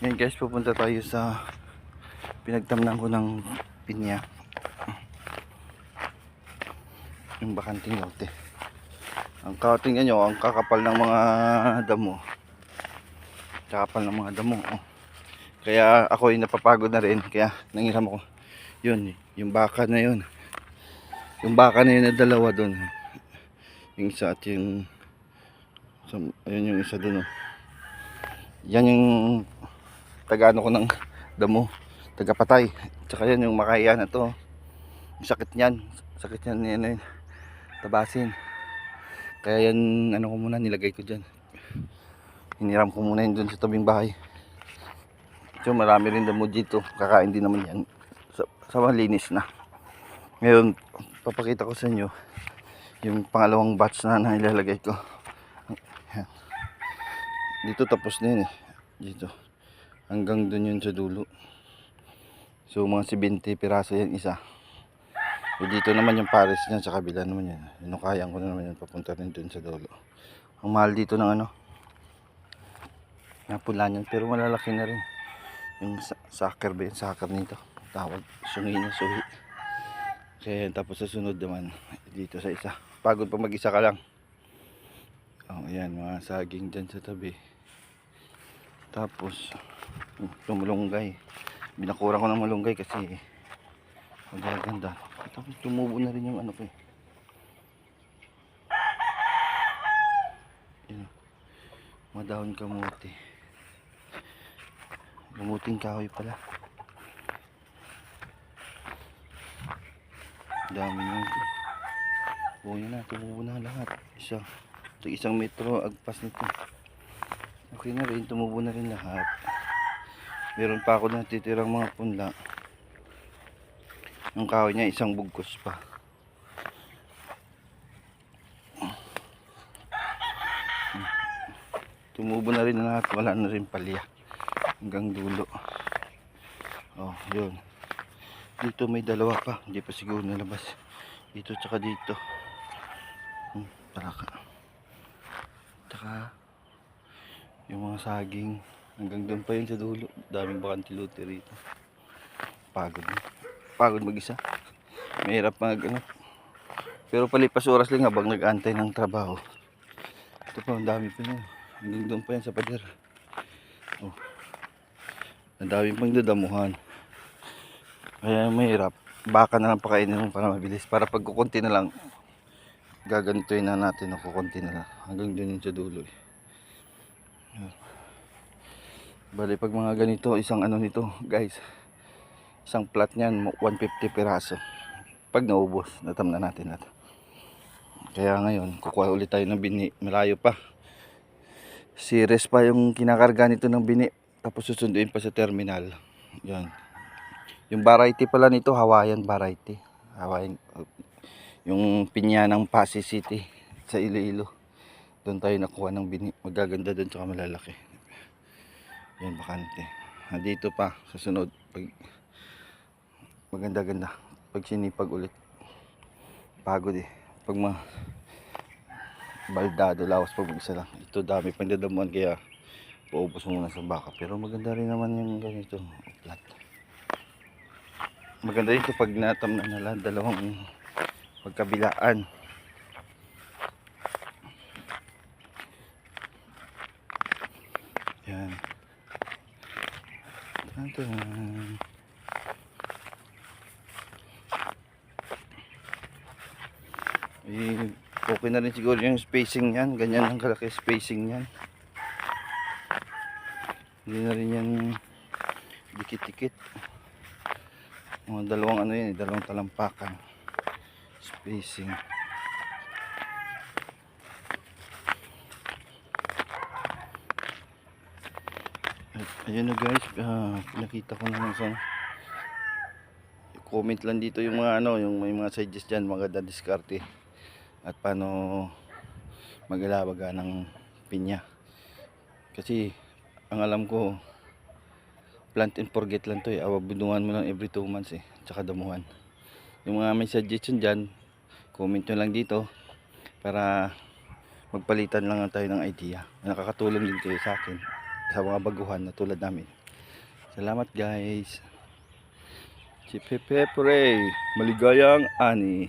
Ngayon guys, pupunta tayo sa pinagtamnan ko ng pinya, yung bakanting lote. Ang tingnan nyo, ang kakapal ng mga damo. Kakapal ng mga damo. Kaya ako ay napapagod na rin. Kaya nangiram ako. Yun, yung baka na yun. Yung baka na yun na dalawa doon. Yung isa at yung ayun yung isa doon. Yan yung taga-ano ko ng damo. Taga-patay. Tsaka yan yung makaya na to. Yung sakit niyan. Sakit niyan yan. Tabasin. Kaya yan, ano ko muna, nilagay ko dyan. Hiniram ko muna yun dun sa tabing bahay. So marami rin damo dito. Kakain din naman yan. Sa malinis na. Ngayon, papakita ko sa inyo yung pangalawang batch na ilalagay ko. Dito tapos na yun eh. Dito. Hanggang dun yun sa dulo. So mga 70 piraso yan isa. So, dito naman yung pares niya, sa kabila naman yan. Inukayan ko na naman yan, papunta rin dun sa dulo. Ang mahal dito ng ano, napula niyan, pero malalaki na rin. Yung sucker ba yun, sucker nito. Tawag, sungi na suhi. Kaya tapos sa sunod naman, dito sa isa. Pagod pa mag-isa ka lang. Oh, ayan, mga saging dyan sa tabi. Tapos, tumulunggay. Binakuran ko ng malunggay kasi magaganda. Tapos tumubo na rin yung ano ko eh. Yan. Madahon kamuti. Kamuting kahoy pala. Dami nyo. Oo, yun na. Tumubo na lahat. Isang metro agpas nito. Okay na rin. Tumubo na rin lahat. Meron pa ako natitirang mga punla. Yung kahoy niya isang bugkos pa. Tumubo na rin lahat. Wala na rin palya. Hanggang dulo. Oh, yun. Dito may dalawa pa. Hindi pa siguro nalabas. Dito tsaka dito. Paraka. Tsaka yung mga saging. Hanggang doon pa yun sa dulo. Daming bakante lote rito. Pagod na. Pagod mag-isa. Mahirap ano. Pero palipas oras lang habang nag-antay ng trabaho. Ito pa, ang dami pa yun. Hanggang doon pa yan sa pader. Oh. Ang dami pang dadamuhan. Kaya mahirap. Baka na lang pakainin mo para mabilis. Para pag kukunti na lang, gagantuin na natin o kukunti na lang. Hanggang doon yun sa dulo. Bali pag mga ganito, isang ano nito guys. Isang plat niyan, 150 piraso. Pag naubos, natam na natin natin. Kaya ngayon, kukuha ulit tayo ng bini. Malayo pa. Series pa yung kinakarga nito ng bini. Tapos susunduin pa sa terminal. Yan. Yung variety pala nito, Hawaiian variety. Hawaiian. Yung pinya ng Pasig City sa Iloilo. Doon tayo nakuha ng bini. Magaganda doon tsaka malalaki. Yan, bakante. Dito pa, susunod. Pag maganda-ganda. Pag sinipag ulit. Pagod eh. Pag baldado, lawas pag isa lang. Ito dami pang dadamuan kaya paubos muna sa baka. Pero maganda rin naman yung ganito. Plat. Maganda rin ito pag natam na nila. Dalawang pagkabilaan. Yan. Tantan. Okay na rin siguro yung spacing yan. Ganyan ang kalaki spacing yan. Hindi na rin yan dikit-dikit. Mga dalawang ano yan, dalawang talampakan spacing. Ayun na guys, nakita ko naman sa comment lang dito yung mga ano, yung may mga suggestions dyan, maganda diskarte at paano mag-alaga ng pinya. Kasi ang alam ko plant and forget lang to eh. Awabudungan mo lang every 2 months eh, tsaka damuhan. Yung mga may suggestion dyan, comment nyo lang dito para magpalitan lang tayo ng idea. Nakakatulong din kayo sa akin sa mga baguhan na tulad namin. Salamat guys. Chip hip hip hooray. Maligayang ani.